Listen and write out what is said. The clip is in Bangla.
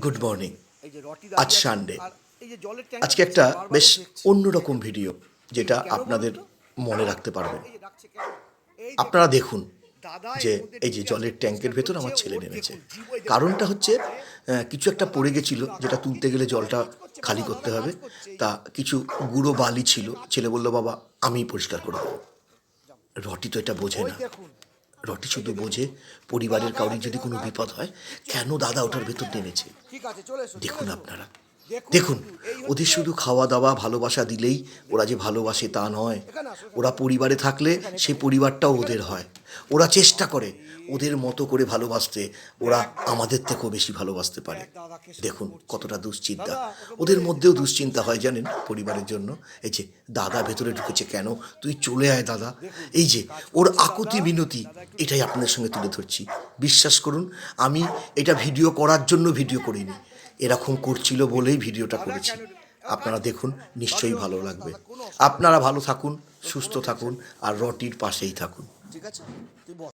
Good morning. আজ সানডে। আজকে একটা বেশ অন্যরকম ভিডিও, যেটা আপনাদের মনে রাখতে পারবেন। আপনারা দেখুন যে এই যে জলের ট্যাঙ্কের ভেতর আমার ছেলে নেমেছে। কারণটা হচ্ছে কিছু একটা পড়ে গেছিল, যেটা তুলতে গেলে জলটা খালি করতে হবে। তা কিছু গুঁড়ো বালি ছিল। ছেলে বলল, বাবা আমিই পরিষ্কার করে দেবো। রটি তো এটা বোঝে না। রটি শুধু বোঝে পরিবারের কাউরির যদি কোনো বিপদ হয়, কেন দাদা ওটার ভেতর নেমেছে। দেখুন আপনারা, দেখুন, ওদের শুধু খাওয়া দাওয়া ভালোবাসা দিলেই ওরা যে ভালোবাসে তা নয়। ওরা পরিবারে থাকলে সে পরিবারটাও ওদের হয়। ওরা চেষ্টা করে ওদের মতো করে ভালোবাসতে। ওরা আমাদের থেকেও বেশি ভালোবাসতে পারে। দেখুন কতটা দুশ্চিন্তা ওদের মধ্যেও। দুশ্চিন্তা হয় জানেন পরিবারের জন্য। এই যে দাদা ভেতরে ঢুকেছে, কেন তুই চলে আয় দাদা। এই যে ওর আকুতি মিনতি, এটাই আপনাদের সঙ্গে তুলে ধরছি। বিশ্বাস করুন, আমি এটা ভিডিও করার জন্য ভিডিও করিনি, এরকম করছিল বলেই ভিডিওটা করেছি। আপনারা দেখুন, নিশ্চয়ই ভালো লাগবে। আপনারা ভালো থাকুন, সুস্থ থাকুন, আর রটির পাশেই থাকুন। ঠিক আছে।